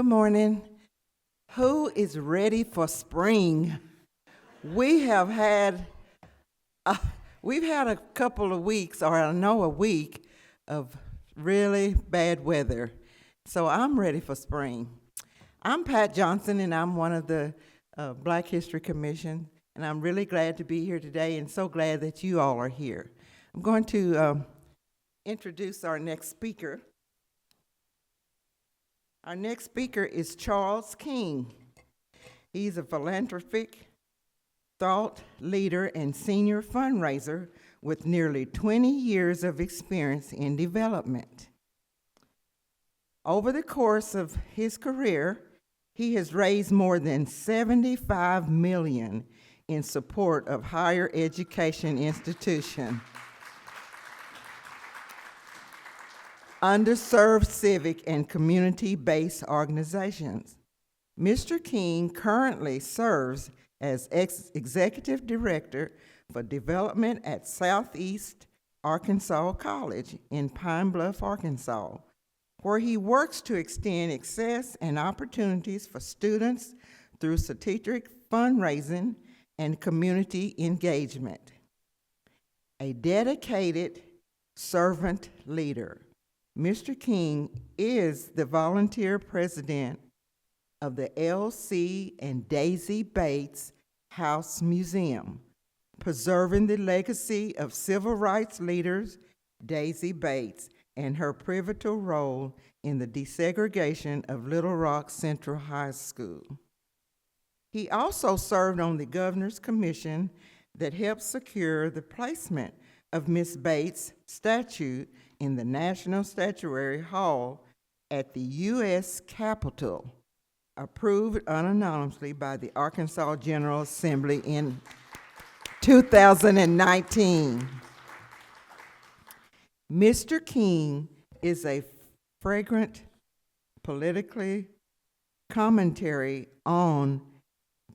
morning. Who is ready for spring? We have had, we've had a couple of weeks, or I know a week, of really bad weather. So I'm ready for spring. I'm Pat Johnson, and I'm one of the Black History Commission, and I'm really glad to be here today, and so glad that you all are here. I'm going to introduce our next speaker. Our next speaker is Charles King. He's a philanthropic thought leader and senior fundraiser with nearly 20 years of experience in development. Over the course of his career, he has raised more than $75 million in support of higher education institutions, underserved civic and community-based organizations. Mr. King currently serves as Executive Director for Development at Southeast Arkansas College in Pine Bluff, Arkansas, where he works to extend access and opportunities for students through strategic fundraising and community engagement. A dedicated servant leader, Mr. King is the volunteer president of the L.C. and Daisy Bates House Museum, preserving the legacy of civil rights leaders Daisy Bates and her pivotal role in the desegregation of Little Rock Central High School. He also served on the Governor's Commission that helped secure the placement of Miss Bates' statue in the National Statuary Hall at the U.S. Capitol, approved unanimously by the Arkansas General Assembly in 2019. Mr. King is a fragrant politically commentary on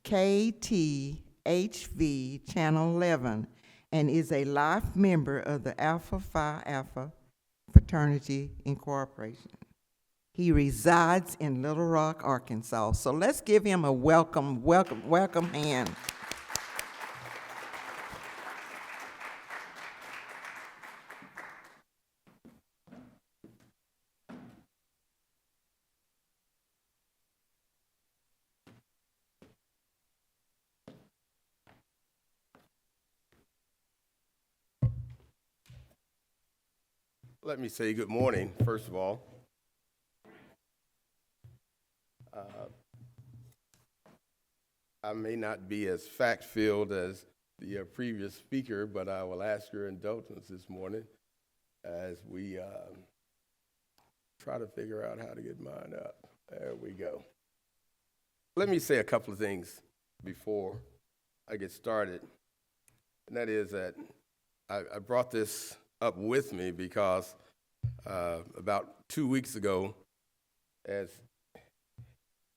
KTHV Channel 11 and is a life member of the Alpha Phi Alpha Fraternity Incorporation. He resides in Little Rock, Arkansas. So let's give him a welcome hand. Let me say good morning, first of all. I may not be as fact-filled as the previous speaker, but I will ask your indulgence this morning as we try to figure out how to get mine up. There we go. Let me say a couple of things before I get started, and that is that I brought this up with me because about 2 weeks ago, as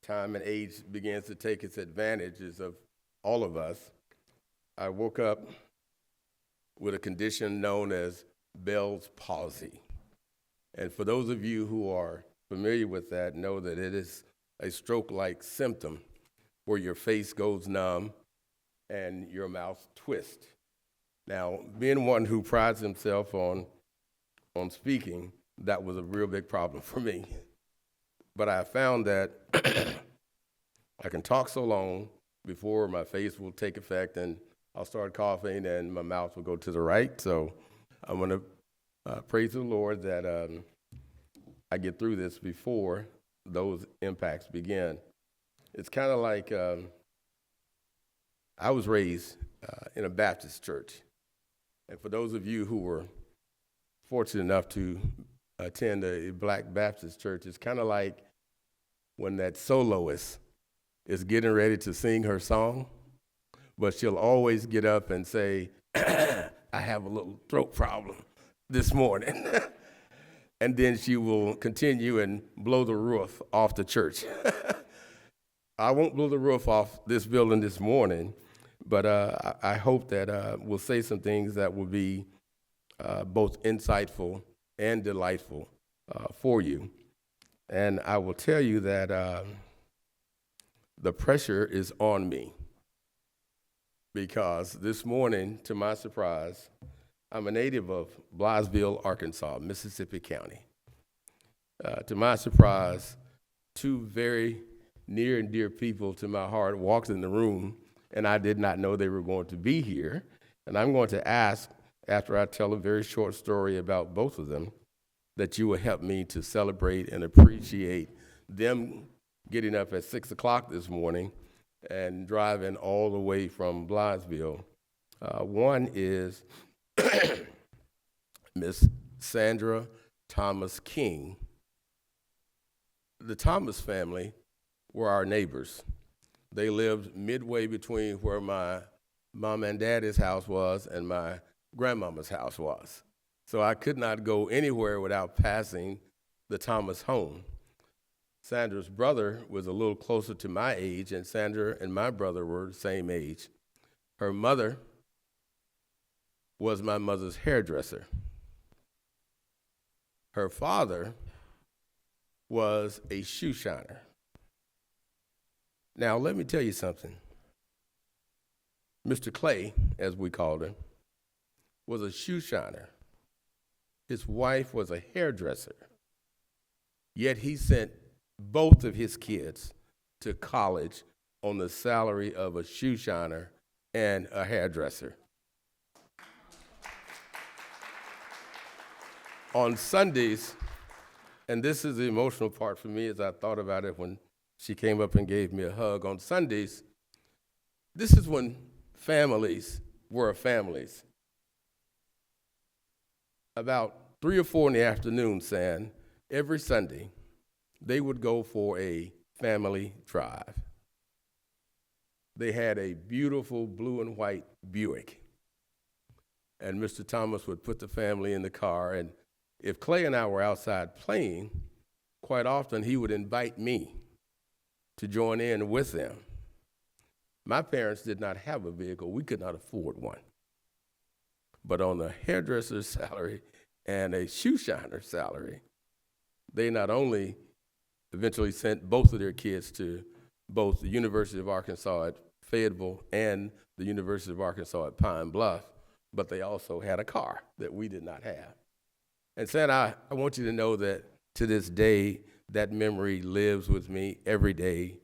time and age begins to take its advantages of all of us, I woke up with a condition known as Bell's palsy. And for those of you who are familiar with that, know that it is a stroke-like symptom where your face goes numb and your mouth twists. Now, being one who prides himself on speaking, that was a real big problem for me. But I found that I can talk so long before my face will take effect and I'll start coughing and my mouth will go to the right. So I'm going to praise the Lord that I get through this before those impacts begin. It's kind of like I was raised in a Baptist church. And for those of you who were fortunate enough to attend a Black Baptist church, it's kind of like when that soloist is getting ready to sing her song, but she'll always get up and say, I have a little throat problem this morning. And then she will continue and blow the roof off the church. I won't blow the roof off this building this morning, but I hope that we'll say some things that will be both insightful and delightful for you. And I will tell you that the pressure is on me because this morning, to my surprise, I'm a native of Blytheville, Arkansas, Mississippi County. To my surprise, two very near and dear people to my heart walked in the room, and I did not know they were going to be here. And I'm going to ask, after I tell a very short story about both of them, that you will help me to celebrate and appreciate them getting up at 6 o'clock this morning and driving all the way from Blytheville. One is Miss Sandra Thomas King. The Thomas family were our neighbors. They lived midway between where my mom and daddy's house was and my grandmama's house was. So I could not go anywhere without passing the Thomas home. Sandra's brother was a little closer to my age, and Sandra and my brother were the same age. Her mother was my mother's hairdresser. Her father was a shoe shiner. Now, let me tell you something. Mr. Clay, as we called him, was a shoe shiner. His wife was a hairdresser. Yet he sent both of his kids to college on the salary of a shoe shiner and a hairdresser. On Sundays, and this is the emotional part for me as I thought about it when she came up and gave me a hug. On Sundays, this is when families were families. About 3 or 4 in the afternoon, every Sunday, they would go for a family drive. They had a beautiful blue and white Buick. And Mr. Thomas would put the family in the car, and if Clay and I were outside playing, quite often he would invite me to join in with them. My parents did not have a vehicle. We could not afford one. But on a hairdresser's salary and a shoe shiner's salary, they not only eventually sent both of their kids to both the University of Arkansas at Fayetteville and the University of Arkansas at Pine Bluff, but they also had a car that we did not have. And I want you to know that to this day, that memory lives with me every day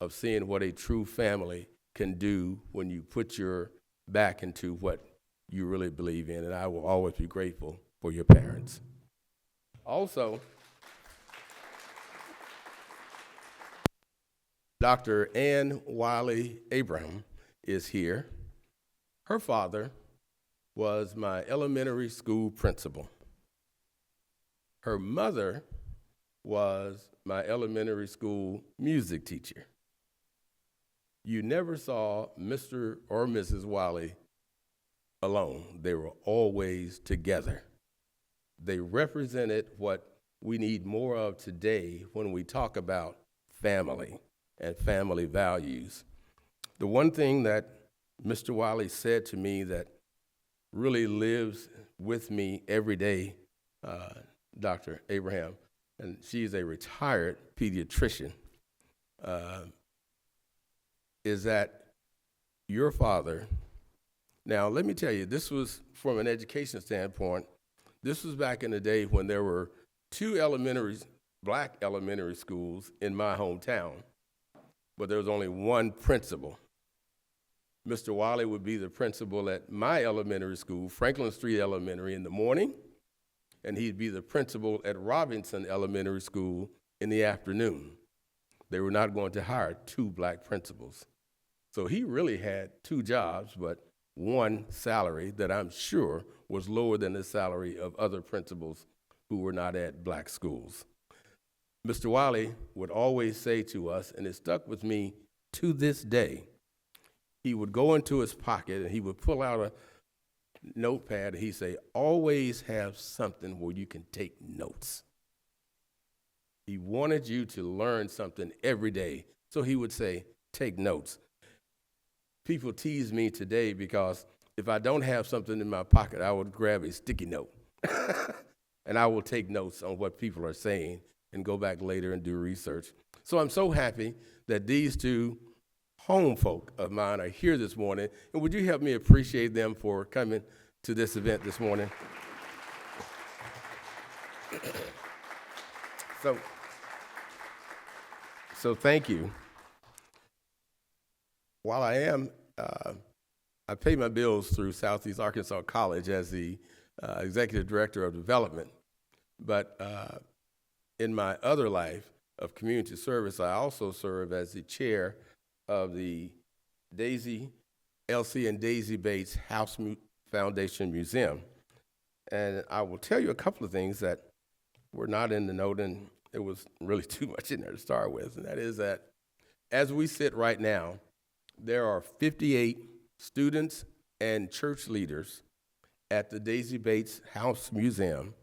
of seeing what a true family can do when you put your back into what you really believe in, and I will always be grateful for your parents. Also, Dr. Ann Wiley Abraham is here. Her father was my elementary school principal. Her mother was my elementary school music teacher. You never saw Mr. or Mrs. Wiley alone. They were always together. They represented what we need more of today when we talk about family and family values. The one thing that Mr. Wiley said to me that really lives with me every day, Dr. Abraham, and she's a retired pediatrician, is that your father, now let me tell you, this was from an education standpoint, this was back in the day when there were 2 black elementary schools in my hometown, but there was only one principal. Mr. Wiley would be the principal at my elementary school, Franklin Street Elementary, in the morning, and he'd be the principal at Robinson Elementary School in the afternoon. They were not going to hire 2 black principals. So he really had 2 jobs, but one salary that I'm sure was lower than the salary of other principals who were not at black schools. Mr. Wiley would always say to us, and it stuck with me to this day, he would go into his pocket and he would pull out a notepad and he'd say, always have something where you can take notes. He wanted you to learn something every day. So he would say, take notes. People tease me today because if I don't have something in my pocket, I would grab a sticky note and I will take notes on what people are saying and go back later and do research. So I'm so happy that these two home folk of mine are here this morning. And would you help me appreciate them for coming to this event this morning? So thank you. While I pay my bills through Southeast Arkansas College as the Executive Director of Development, but in my other life of community service, I also serve as the chair of the Elsie and Daisy Bates House Foundation Museum. And I will tell you a couple of things that were not in the note, and there was really too much in there to start with, and that is that as we sit right now, there are 58 students and church leaders at the Daisy Bates House Museum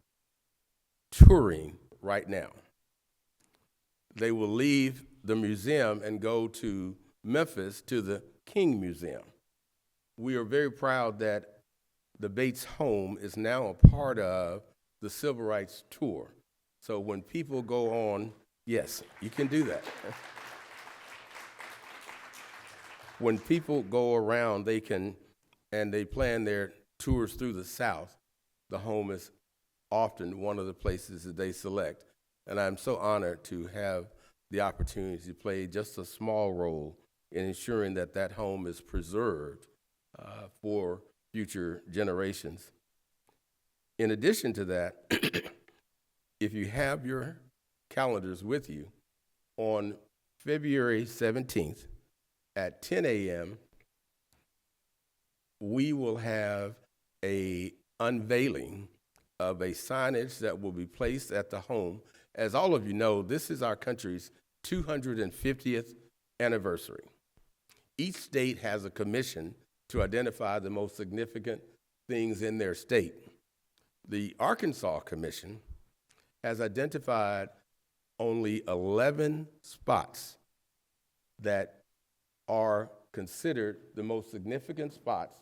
touring right now. They will leave the museum and go to Memphis to the King Museum. We are very proud that the Bates home is now a part of the Civil Rights Tour. So when people go on, yes, you can do that. When people go around, they plan their tours through the South, the home is often one of the places that they select. And I'm so honored to have the opportunity to play just a small role in ensuring that that home is preserved for future generations. In addition to that, if you have your calendars with you, on February 17th at 10 a.m., we will have a unveiling of a signage that will be placed at the home. As all of you know, this is our country's 250th anniversary. Each state has a commission to identify the most significant things in their state. The Arkansas Commission has identified only 11 spots that are considered the most significant spots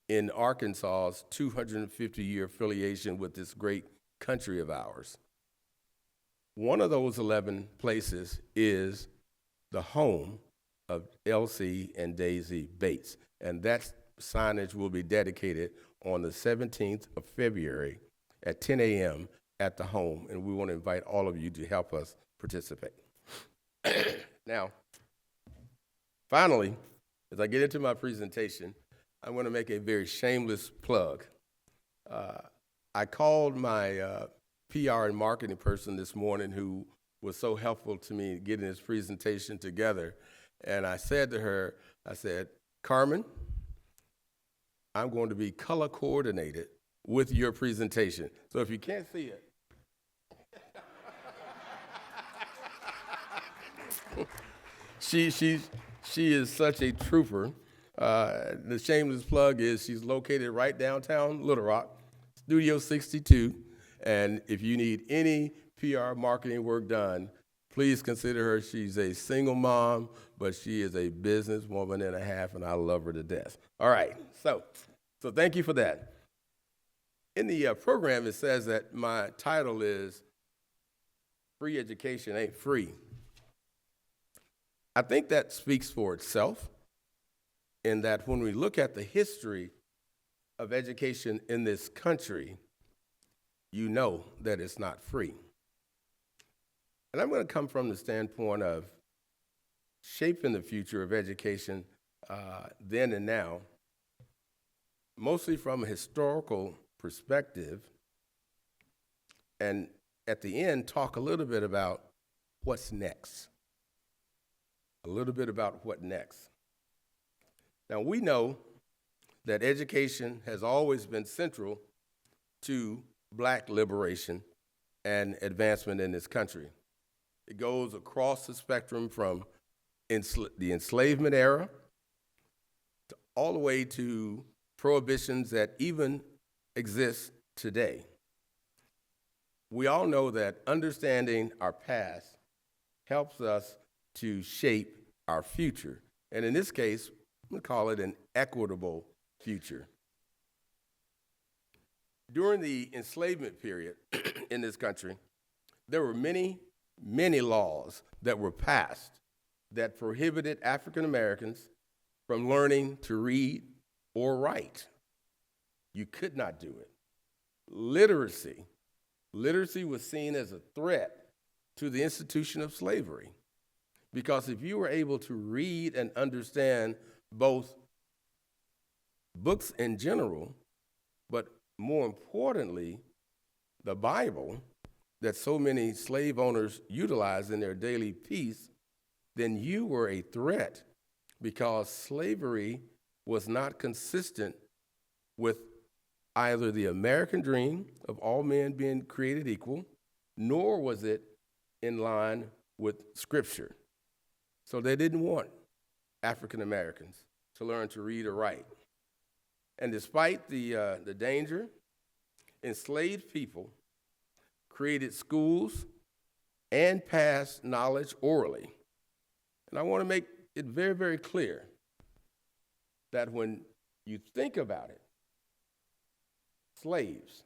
in Arkansas's 250-year affiliation with this great country of ours. One of those 11 places is the home of Elsie and Daisy Bates, and that signage will be dedicated on the 17th of February at 10 a.m. at the home, and we want to invite all of you to help us participate. Now, finally, as I get into my presentation, I'm going to make a very shameless plug. I called my PR and marketing person this morning who was so helpful to me getting this presentation together, and I said to her, I said, Carmen, I'm going to be color coordinated with your presentation. So if you can't see it, she is such a trooper. The shameless plug is she's located right downtown Little Rock, Studio 62. And if you need any PR marketing work done, please consider her. She's a single mom, but she is a businesswoman and a half, and I love her to death. All right, so thank you for that. In the program, it says that my title is Free Education Ain't Free. I think that speaks for itself in that when we look at the history of education in this country, you know that it's not free. And I'm going to come from the standpoint of shaping the future of education then and now, mostly from a historical perspective, and at the end, talk a little bit about what's next. A little bit about what next. Now, we know that education has always been central to Black liberation and advancement in this country. It goes across the spectrum from the enslavement era all the way to prohibitions that even exist today. We all know that understanding our past helps us to shape our future. And in this case, we call it an equitable future. During the enslavement period in this country, there were many, many laws that were passed that prohibited African Americans from learning to read or write. You could not do it. Literacy was seen as a threat to the institution of slavery, because if you were able to read and understand both books in general, but more importantly, the Bible that so many slave owners utilize in their daily peace, then you were a threat, because slavery was not consistent with either the American dream of all men being created equal, nor was it in line with Scripture. So they didn't want African Americans to learn to read or write. And despite the danger, enslaved people created schools and passed knowledge orally. And I want to make it very, very clear that when you think about it, slaves,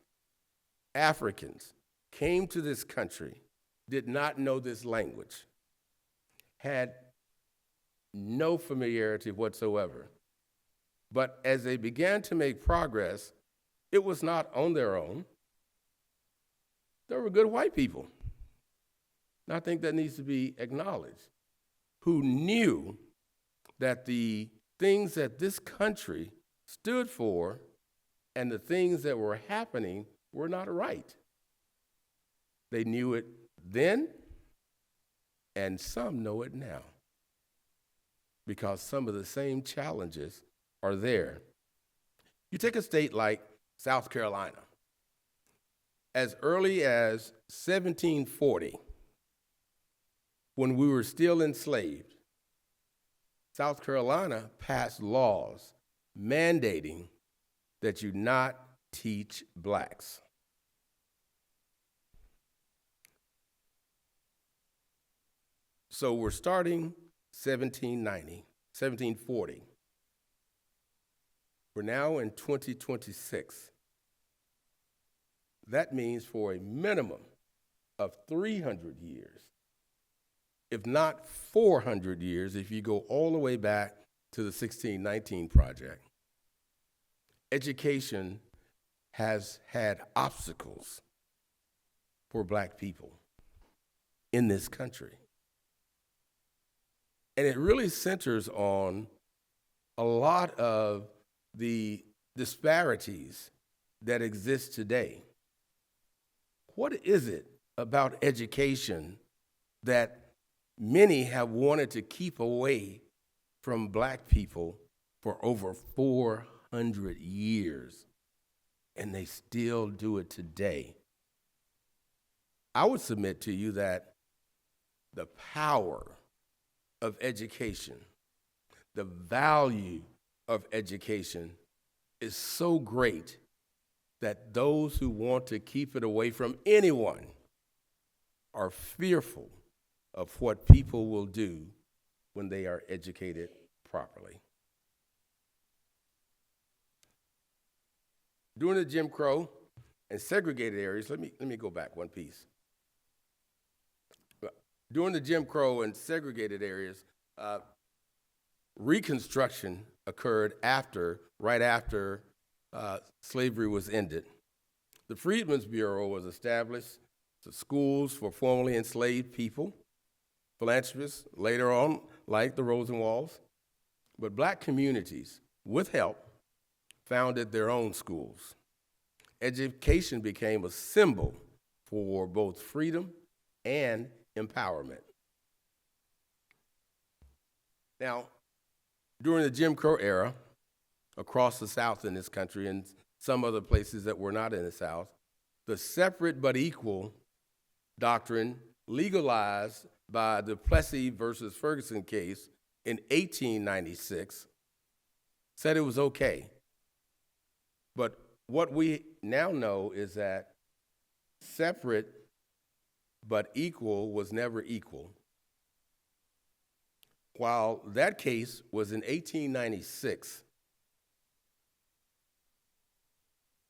Africans, came to this country, did not know this language, had no familiarity whatsoever. But as they began to make progress, it was not on their own. There were good white people, and I think that needs to be acknowledged, who knew that the things that this country stood for and the things that were happening were not right. They knew it then, and some know it now, because some of the same challenges are there. You take a state like South Carolina. As early as 1740, when we were still enslaved, South Carolina passed laws mandating that you not teach blacks. So we're starting 1740. We're now in 2026. That means for a minimum of 300 years, if not 400 years, if you go all the way back to the 1619 Project, education has had obstacles for black people in this country. And it really centers on a lot of the disparities that exist today. What is it about education that many have wanted to keep away from black people for over 400 years, and they still do it today? I would submit to you that the power of education, the value of education is so great that those who want to keep it away from anyone are fearful of what people will do when they are educated properly. During the Jim Crow and segregated areas, let me go back one piece. During the Jim Crow and segregated areas, Reconstruction occurred right after slavery was ended. The Freedmen's Bureau was established, the schools for formerly enslaved people, philanthropists later on, like the Rosenwalds, but black communities, with help, founded their own schools. Education became a symbol for both freedom and empowerment. Now, during the Jim Crow era, across the South in this country and some other places that were not in the South, the separate but equal doctrine legalized by the Plessy versus Ferguson case in 1896 said it was okay. But what we now know is that separate but equal was never equal. While that case was in 1896,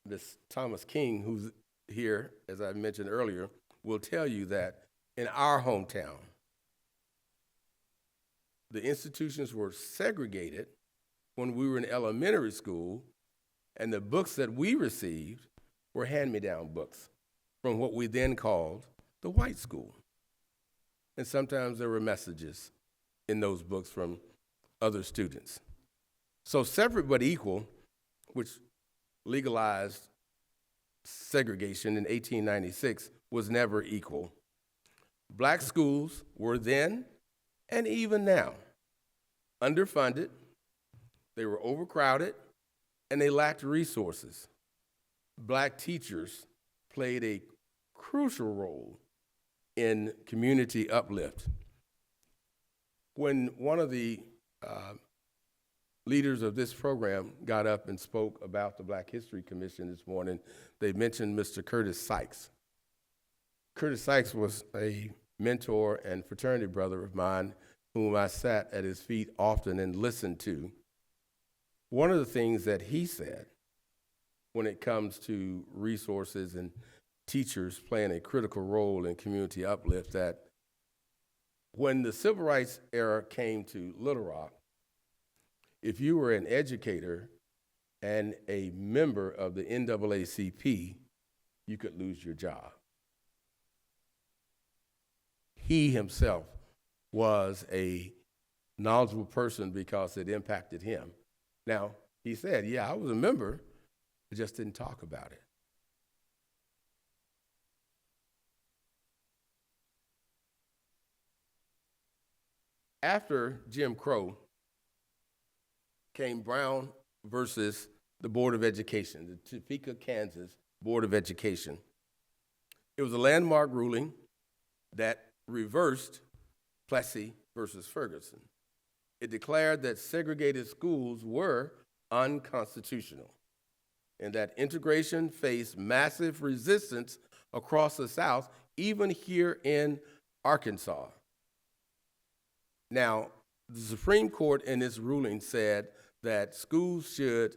this Thomas King, who's here, as I mentioned earlier, will tell you that in our hometown, the institutions were segregated when we were in elementary school, and the books that we received were hand-me-down books from what we then called the white school. And sometimes there were messages in those books from other students. So separate but equal, which legalized segregation in 1896, was never equal. Black schools were then, and even now, underfunded, they were overcrowded, and they lacked resources. Black teachers played a crucial role in community uplift. When one of the leaders of this program got up and spoke about the Black History Commission this morning, they mentioned Mr. Curtis Sykes. Curtis Sykes was a mentor and fraternity brother of mine whom I sat at his feet often and listened to. One of the things that he said when it comes to resources and teachers playing a critical role in community uplift, that when the civil rights era came to Little Rock, if you were an educator and a member of the NAACP, you could lose your job. He himself was a knowledgeable person because it impacted him. Now, he said, yeah, I was a member, I just didn't talk about it. After Jim Crow came Brown versus the Board of Education, the Topeka, Kansas Board of Education. It was a landmark ruling that reversed Plessy versus Ferguson. It declared that segregated schools were unconstitutional and that integration faced massive resistance across the South, even here in Arkansas. Now, the Supreme Court in its ruling said that schools should,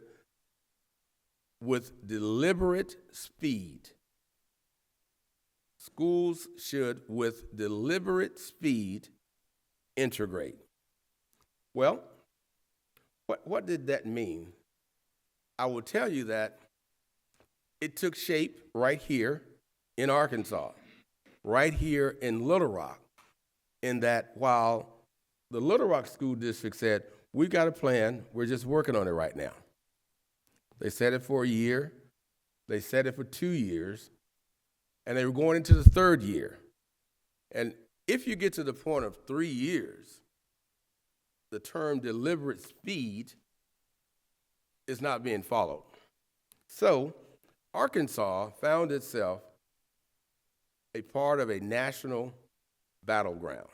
with deliberate speed, integrate. Well, what did that mean? I will tell you that it took shape right here in Arkansas, right here in Little Rock, in that while the Little Rock School District said, we've got a plan, we're just working on it right now. They said it for a year, they said it for 2 years, and they were going into the third year. And if you get to the point of 3 years, the term deliberate speed is not being followed. So Arkansas found itself a part of a national battleground.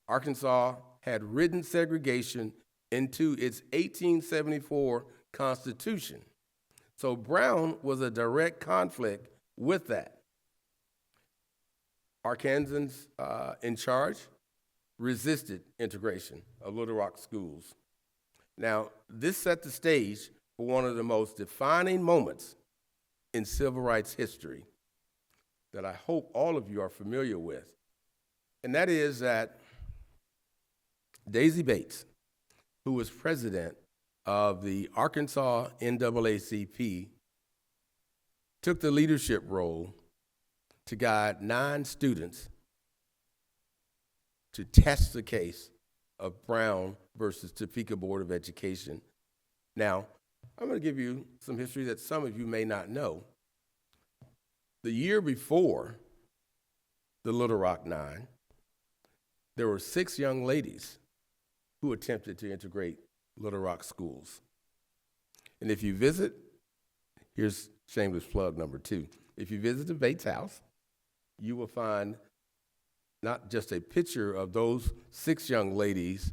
Arkansas had written segregation into its 1874 Constitution. So Brown was a direct conflict with that. Arkansans in charge resisted integration of Little Rock schools. Now, this set the stage for one of the most defining moments in civil rights history that I hope all of you are familiar with. And that is that Daisy Bates, who was president of the Arkansas NAACP, took the leadership role to guide 9 students to test the case of Brown versus Topeka Board of Education. Now, I'm going to give you some history that some of you may not know. The year before the Little Rock 9, there were 6 young ladies who attempted to integrate Little Rock schools. And if you visit, here's shameless plug number 2. If you visit the Bates house, you will find not just a picture of those 6 young ladies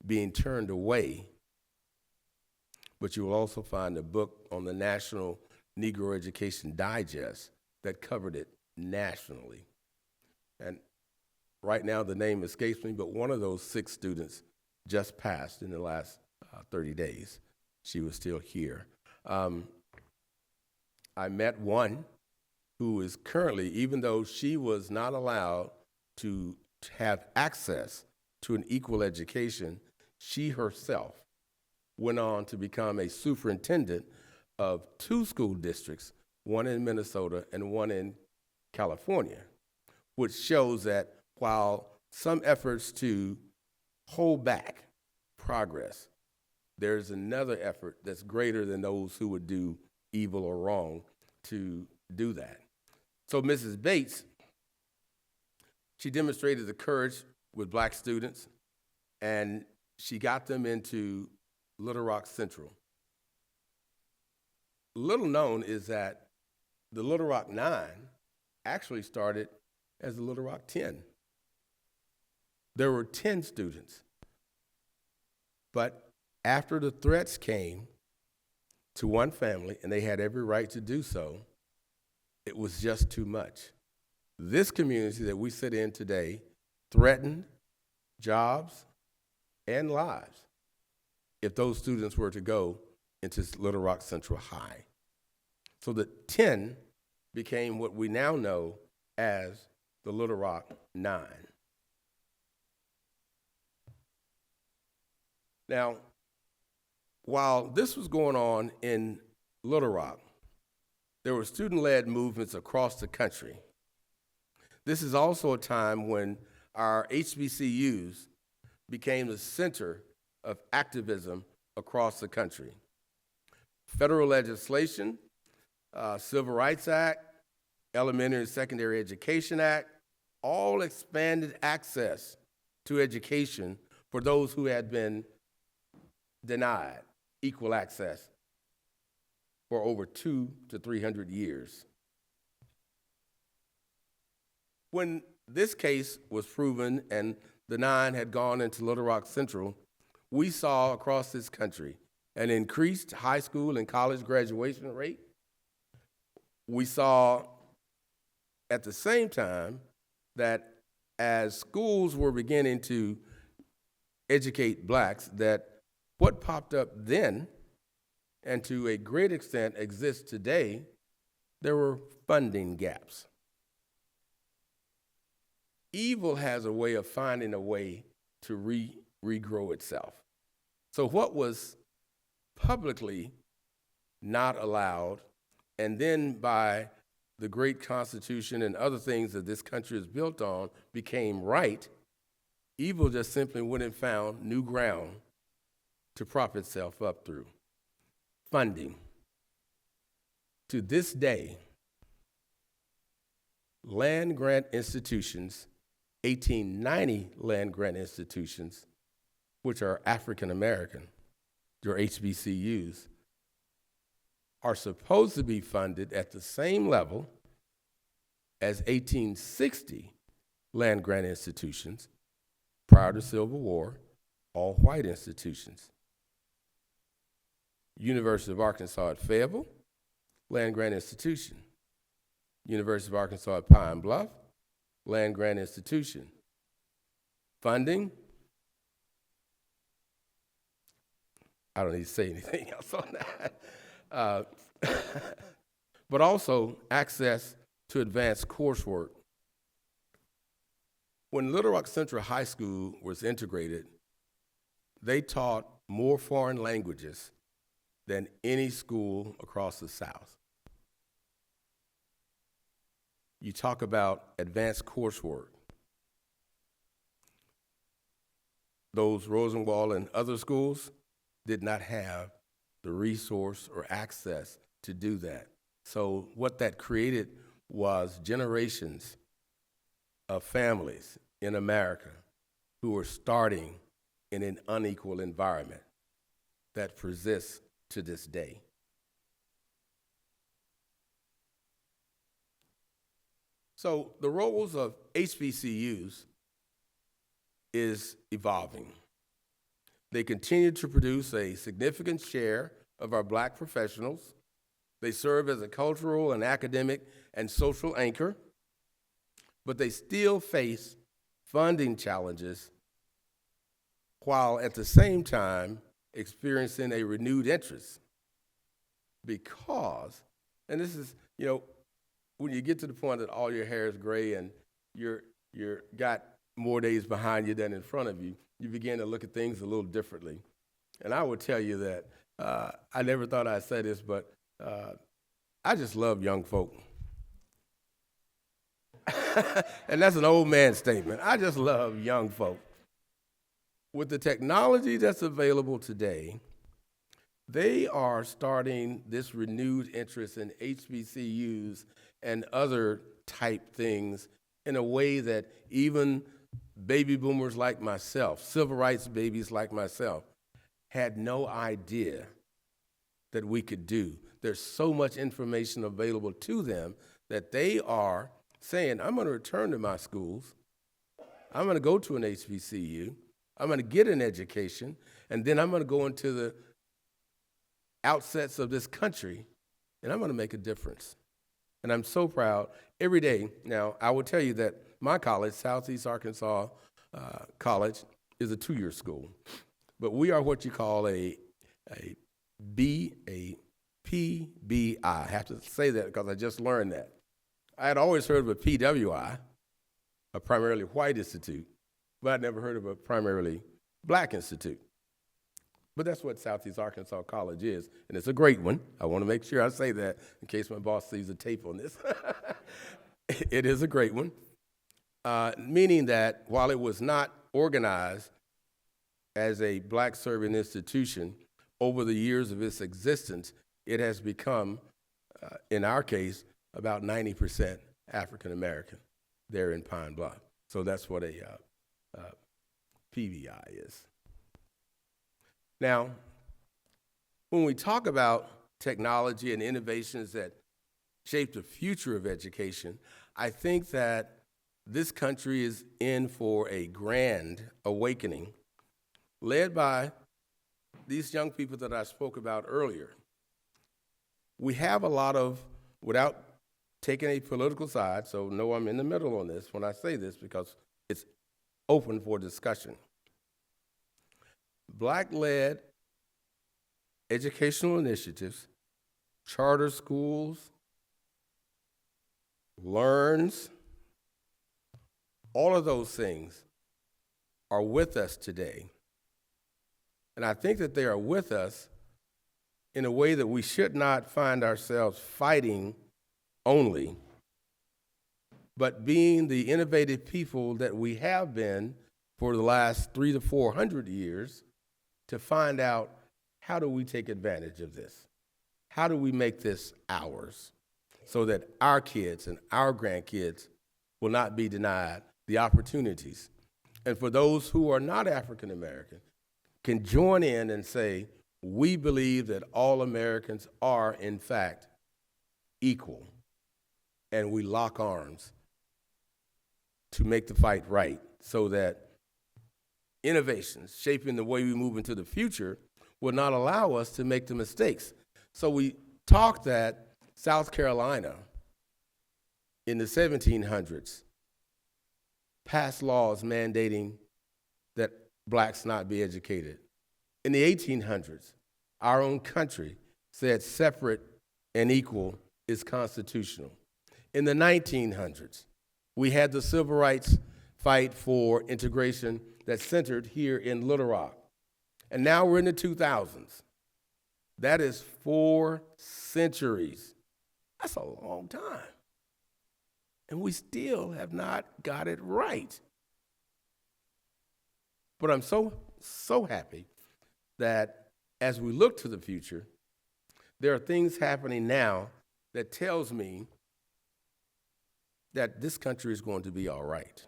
being turned away, but you will also find a book on the National Negro Education Digest that covered it nationally. And right now the name escapes me, but one of those 6 students just passed in the last 30 days. She was still here. I met one who is currently, even though she was not allowed to have access to an equal education, she herself went on to become a superintendent of 2 school districts, one in Minnesota and one in California, which shows that while some efforts to hold back progress, there's another effort that's greater than those who would do evil or wrong to do that. So Mrs. Bates, she demonstrated the courage with black students, and she got them into Little Rock Central. Little known is that the Little Rock 9 actually started as the Little Rock 10. There were 10 students, but after the threats came to one family, and they had every right to do so, it was just too much. This community that we sit in today threatened jobs and lives if those students were to go into Little Rock Central High. So the 10 became what we now know as the Little Rock 9. Now, while this was going on in Little Rock, there were student-led movements across the country. This is also a time when our HBCUs became the center of activism across the country. Federal legislation, Civil Rights Act, Elementary and Secondary Education Act, all expanded access to education for those who had been denied equal access for over 200 to 300 years. When this case was proven and the 9 had gone into Little Rock Central, we saw across this country an increased high school and college graduation rate. We saw at the same time that as schools were beginning to educate blacks, that what popped up then, and to a great extent exists today, there were funding gaps. Evil has a way of finding a way to regrow itself. So what was publicly not allowed, and then by the great Constitution and other things that this country is built on, became right, evil just simply went and found new ground to prop itself up through. Funding. To this day, land grant institutions, 1890 land grant institutions, which are African American, your HBCUs, are supposed to be funded at the same level as 1860 land grant institutions prior to Civil War, all white institutions. University of Arkansas at Fayetteville, land grant institution. University of Arkansas at Pine Bluff, land grant institution. Funding, I don't need to say anything else on that. But also access to advanced coursework. When Little Rock Central High School was integrated, they taught more foreign languages than any school across the South. You talk about advanced coursework. Those Rosenwald and other schools did not have the resource or access to do that. So what that created was generations of families in America who were starting in an unequal environment that persists to this day. So the roles of HBCUs is evolving. They continue to produce a significant share of our black professionals. They serve as a cultural and academic and social anchor, but they still face funding challenges while at the same time experiencing a renewed interest because, and this is, when you get to the point that all your hair is gray and you're got more days behind you than in front of you, you begin to look at things a little differently. And I would tell you that I never thought I'd say this, but I just love young folk. And that's an old man statement. I just love young folk. With the technology that's available today, they are starting this renewed interest in HBCUs and other type things in a way that even baby boomers like myself, civil rights babies like myself, had no idea that we could do. There's so much information available to them that they are saying, I'm going to return to my schools, I'm going to go to an HBCU, I'm going to get an education, and then I'm going to go into the outsets of this country, and I'm going to make a difference. And I'm so proud every day. Now, I will tell you that my college, Southeast Arkansas College, is a 2-year school. But we are what you call a PBI. I have to say that because I just learned that. I had always heard of a PWI, a primarily white institute, but I'd never heard of a primarily black institute. But that's what Southeast Arkansas College is, and it's a great one. I want to make sure I say that in case my boss sees a tape on this. It is a great one, meaning that while it was not organized as a black serving institution, over the years of its existence, it has become, in our case, about 90% African American there in Pine Bluff. So that's what a PBI is. Now, when we talk about technology and innovations that shape the future of education, I think that this country is in for a grand awakening led by these young people that I spoke about earlier. We have a lot of, without taking a political side, so no, I'm in the middle on this when I say this because it's open for discussion. Black-led educational initiatives, charter schools, learns, all of those things are with us today. And I think that they are with us in a way that we should not find ourselves fighting only, but being the innovative people that we have been for the last 300 to 400 years to find out, how do we take advantage of this? How do we make this ours so that our kids and our grandkids will not be denied the opportunities? And for those who are not African American, can join in and say, we believe that all Americans are, in fact, equal, and we lock arms to make the fight right so that innovations shaping the way we move into the future will not allow us to make the mistakes. So we talked that South Carolina in the 1700s passed laws mandating that blacks not be educated. In the 1800s, our own country said separate and equal is constitutional. In the 1900s, we had the civil rights fight for integration that centered here in Little Rock. And now we're in the 2000s. That is 4 centuries. That's a long time. And we still have not got it right. But I'm so happy that as we look to the future, there are things happening now that tells me that this country is going to be all right.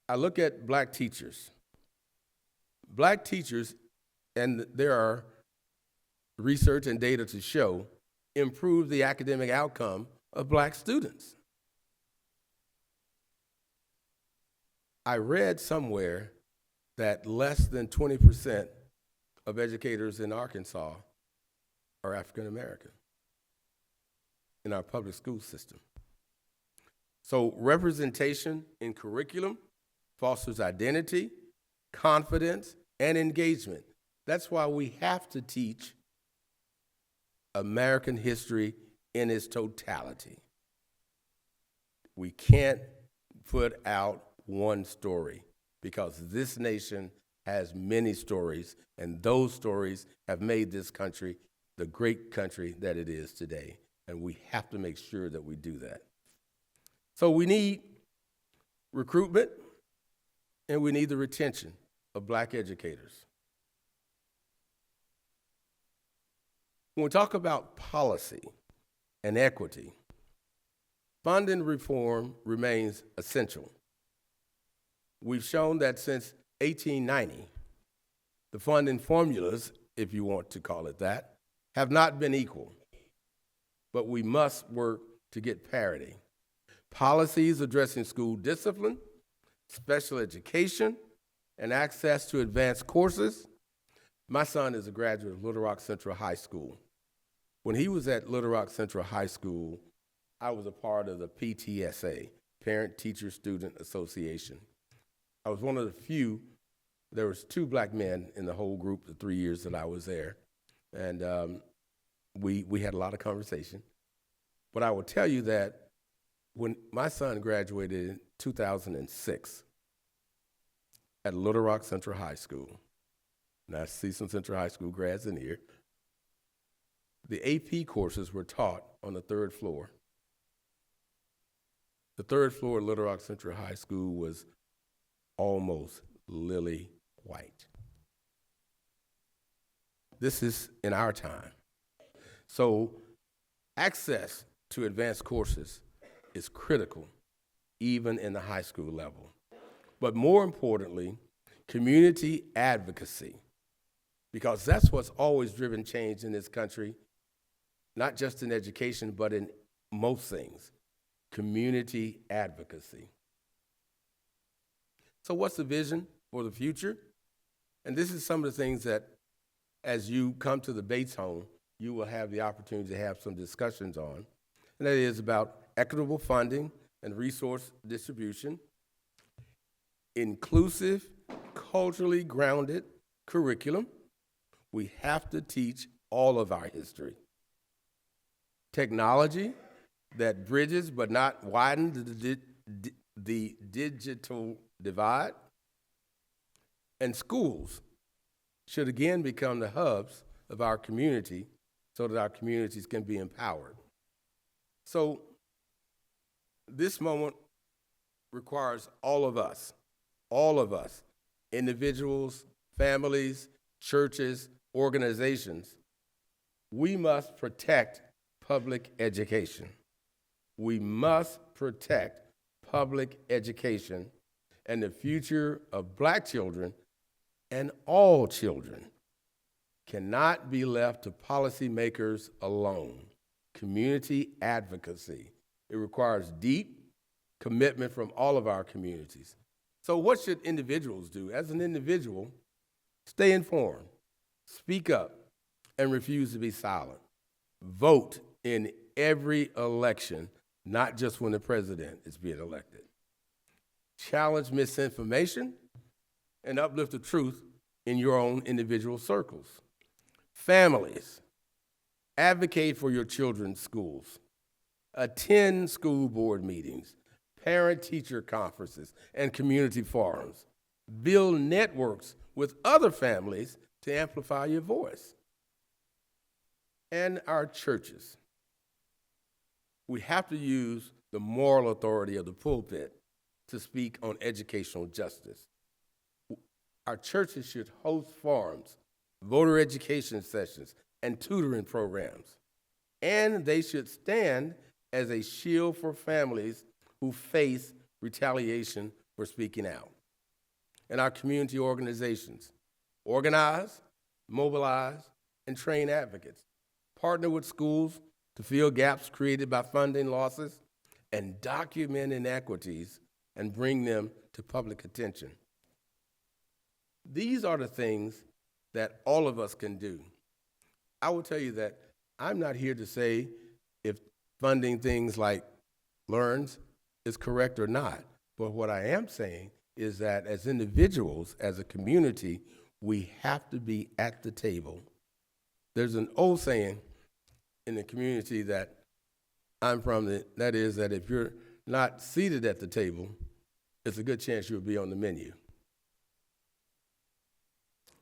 I look at black teachers. Black teachers, and there are research and data to show, improve the academic outcome of black students. I read somewhere that less than 20% of educators in Arkansas are African American in our public school system. So representation in curriculum fosters identity, confidence, and engagement. That's why we have to teach American history in its totality. We can't put out one story because this nation has many stories, and those stories have made this country the great country that it is today, and we have to make sure that we do that. So we need recruitment, and we need the retention of black educators. When we talk about policy and equity, funding reform remains essential. We've shown that since 1890, the funding formulas, if you want to call it that, have not been equal, but we must work to get parity. Policies addressing school discipline, special education, and access to advanced courses. My son is a graduate of Little Rock Central High School. When he was at Little Rock Central High School, I was a part of the PTSA, Parent Teacher Student Association. I was one of the few. There was 2 black men in the whole group the 3 years that I was there, and we had a lot of conversation. But I will tell you that when my son graduated in 2006 at Little Rock Central High School, and I see some Central High School grads in here, the AP courses were taught on the 3rd floor. The 3rd floor of Little Rock Central High School was almost lily white. This is in our time. So access to advanced courses is critical, even in the high school level. But more importantly, community advocacy, because that's what's always driven change in this country, not just in education, but in most things, community advocacy. So what's the vision for the future? And this is some of the things that, as you come to the Bates home, you will have the opportunity to have some discussions on. And that is about equitable funding and resource distribution, inclusive, culturally grounded curriculum. We have to teach all of our history. Technology that bridges but not widens the digital divide. And schools should again become the hubs of our community so that our communities can be empowered. So this moment requires all of us, individuals, families, churches, organizations. We must protect public education. We must protect public education and the future of black children and all children cannot be left to policymakers alone. Community advocacy. It requires deep commitment from all of our communities. So what should individuals do? As an individual, stay informed, speak up, and refuse to be silent. Vote in every election, not just when the president is being elected. Challenge misinformation and uplift the truth in your own individual circles. Families, advocate for your children's schools. Attend school board meetings, parent-teacher conferences, and community forums. Build networks with other families to amplify your voice. And our churches. We have to use the moral authority of the pulpit to speak on educational justice. Our churches should host forums, voter education sessions, and tutoring programs. And they should stand as a shield for families who face retaliation for speaking out. And our community organizations, organize, mobilize, and train advocates. Partner with schools to fill gaps created by funding losses, and document inequities and bring them to public attention. These are the things that all of us can do. I will tell you that I'm not here to say if funding things like LEARNs is correct or not, but what I am saying is that as individuals, as a community, we have to be at the table. There's an old saying in the community that I'm from, that is that if you're not seated at the table, it's a good chance you'll be on the menu.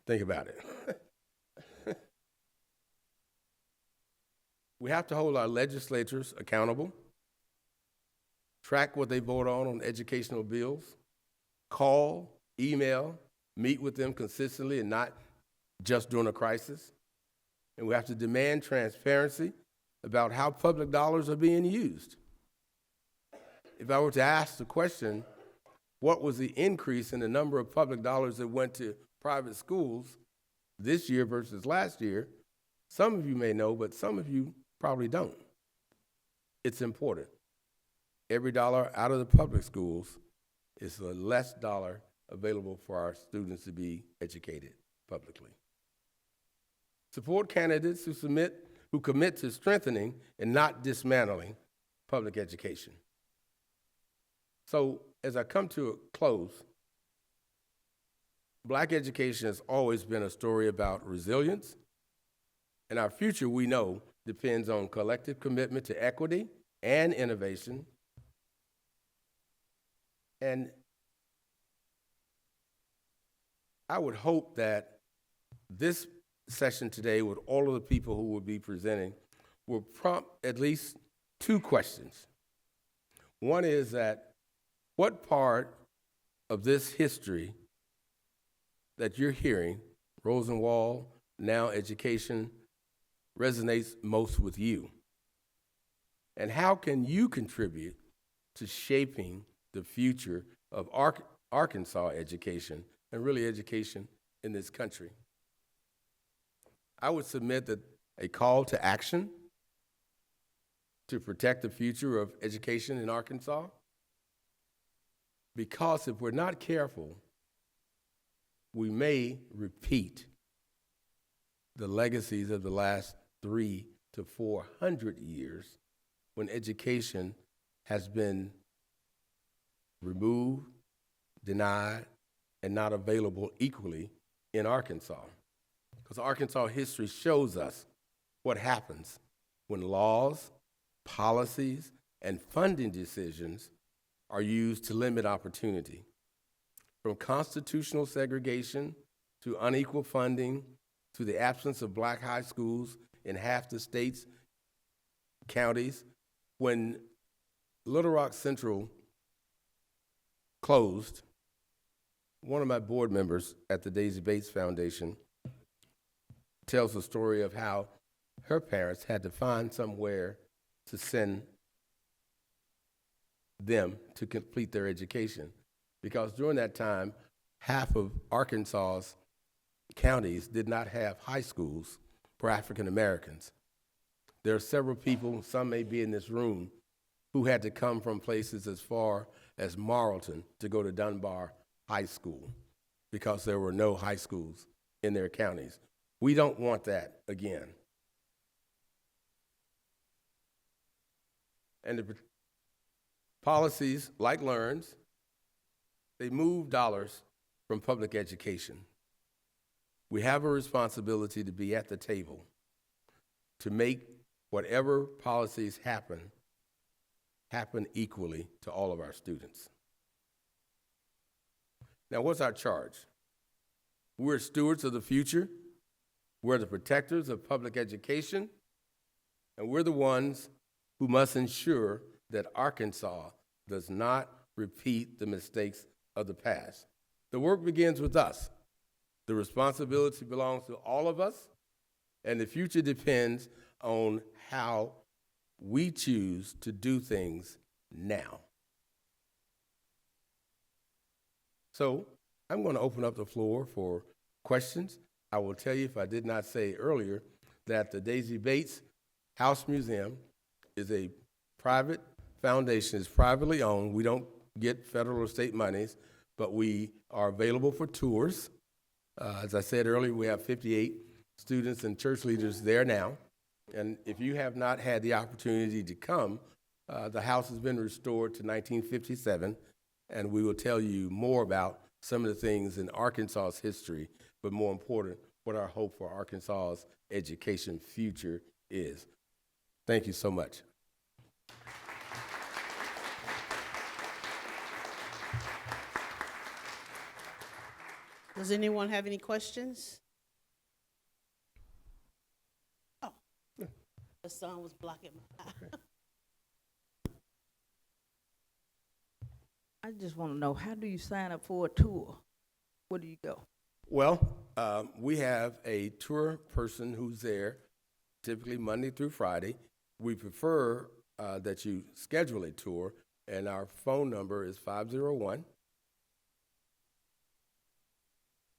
Think about it. We have to hold our legislators accountable, track what they vote on educational bills, call, email, meet with them consistently and not just during a crisis. And we have to demand transparency about how public dollars are being used. If I were to ask the question, what was the increase in the number of public dollars that went to private schools this year versus last year, some of you may know, but some of you probably don't. It's important. Every dollar out of the public schools is a less dollar available for our students to be educated publicly. Support candidates who commit to strengthening and not dismantling public education. So as I come to a close, Black education has always been a story about resilience, and our future, we know, depends on collective commitment to equity and innovation. And I would hope that this session today, with all of the people who will be presenting, will prompt at least two questions. One is that what part of this history that you're hearing, Rosenwald, now education, resonates most with you? And how can you contribute to shaping the future of Arkansas education and really education in this country? I would submit that a call to action to protect the future of education in Arkansas, because if we're not careful, we may repeat the legacies of the last 300 to 400 years when education has been removed, denied, and not available equally in Arkansas. Because Arkansas history shows us what happens when laws, policies, and funding decisions are used to limit opportunity. From constitutional segregation to unequal funding to the absence of Black high schools in half the state's counties. When Little Rock Central closed, one of my board members at the Daisy Bates Foundation tells the story of how her parents had to find somewhere to send them to complete their education, because during that time, half of Arkansas's counties did not have high schools for African Americans. There are several people, some may be in this room, who had to come from places as far as Marlton to go to Dunbar High School because there were no high schools in their counties. We don't want that again. And the policies like LEARNS, they move dollars from public education. We have a responsibility to be at the table to make whatever policies happen equally to all of our students. Now, what's our charge? We're stewards of the future. We're the protectors of public education, and we're the ones who must ensure that Arkansas does not repeat the mistakes of the past. The work begins with us. The responsibility belongs to all of us, and the future depends on how we choose to do things now. So I'm going to open up the floor for questions. I will tell you, if I did not say earlier, that the Daisy Bates House Museum is a private foundation. It's privately owned. We don't get federal or state monies, but we are available for tours. As I said earlier, we have 58 students and church leaders there now. And if you have not had the opportunity to come, the house has been restored to 1957, and we will tell you more about some of the things in Arkansas's history, but more important, what our hope for Arkansas's education future is. Thank you so much. Does anyone have any questions? Oh, the sun was blocking my eye. I just want to know, how do you sign up for a tour? Where do you go? Well, we have a tour person who's there, typically Monday through Friday. We prefer that you schedule a tour, and our phone number is 501.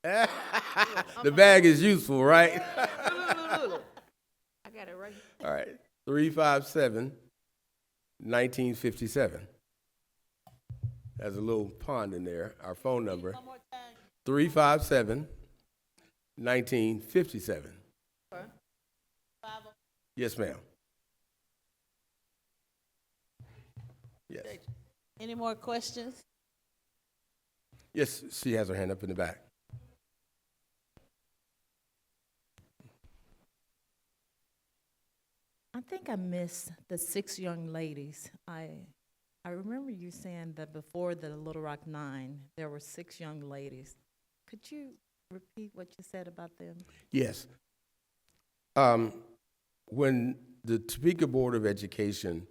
The bag is useful, right? Look. I got it right here. All right, 357-1957. There's a little pond in there. Our phone number, One more time. 357-1957. Okay. 50. Yes, ma'am. Yes. Any more questions? Yes, she has her hand up in the back. I think I missed the 6 young ladies. I remember you saying that before the Little Rock 9, there were 6 young ladies. Could you repeat what you said about them? Yes. When the Topeka Board of Education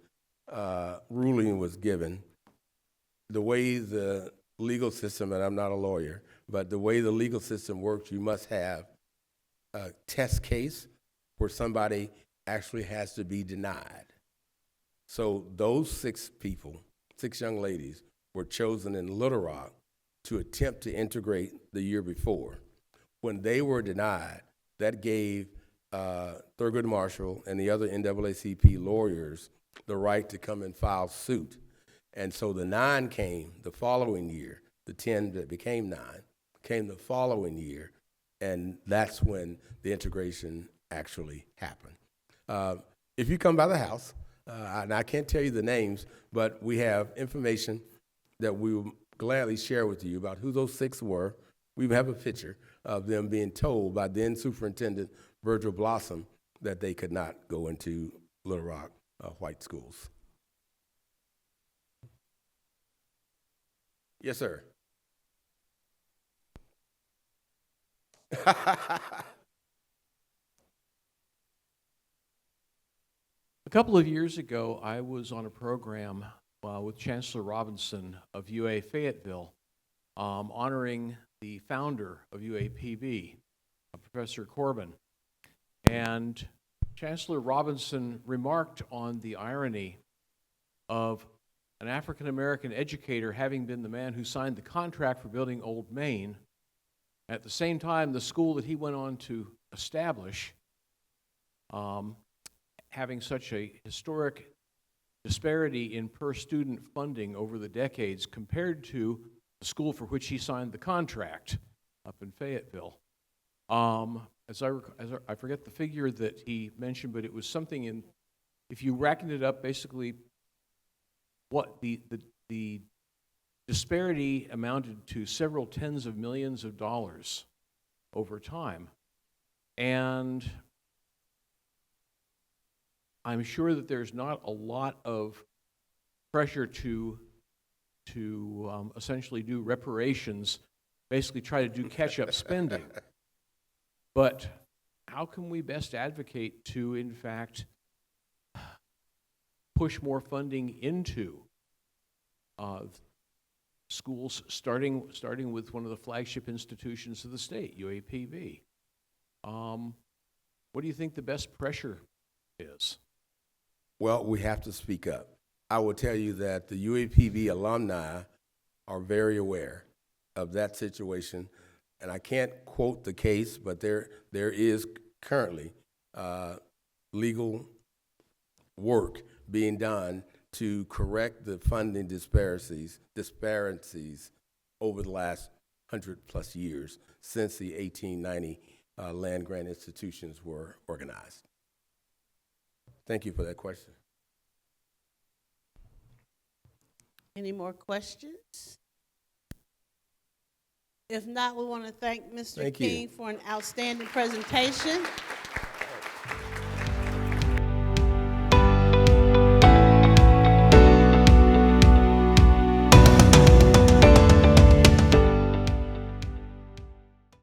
ruling was given, the way the legal system, and I'm not a lawyer, but the way the legal system works, you must have a test case where somebody actually has to be denied. So those 6 people, 6 young ladies, were chosen in Little Rock to attempt to integrate the year before. When they were denied, that gave Thurgood Marshall and the other NAACP lawyers the right to come and file suit. And so the 9 came the following year. The 10 that became 9 came the following year, and that's when the integration actually happened. If you come by the house, and I can't tell you the names, but we have information that we will gladly share with you about who those 6 were. We have a picture of them being told by then Superintendent Virgil Blossom that they could not go into Little Rock white schools. Yes, sir. A couple of years ago, I was on a program with Chancellor Robinson of UA Fayetteville, honoring the founder of UAPB, Professor Corbin. And Chancellor Robinson remarked on the irony of an African-American educator having been the man who signed the contract for building Old Main. At the same time, the school that he went on to establish having such a historic disparity in per-student funding over the decades compared to the school for which he signed the contract up in Fayetteville. I forget the figure that he mentioned, but it was something in, if you reckoned it up, basically what the disparity amounted to several tens of millions of dollars over time. And I'm sure that there's not a lot of pressure to essentially do reparations, basically try to do catch-up spending. But how can we best advocate to, in fact, push more funding into schools, starting with one of the flagship institutions of the state, UAPB? What do you think the best pressure is? Well, we have to speak up. I will tell you that the UAPB alumni are very aware of that situation, and I can't quote the case, but there is currently legal work being done to correct the funding disparities over the last 100+ years since the 1890 land-grant institutions were organized. Thank you for that question. Any more questions? If not, we want to thank Mr. Thank you. King for an outstanding presentation.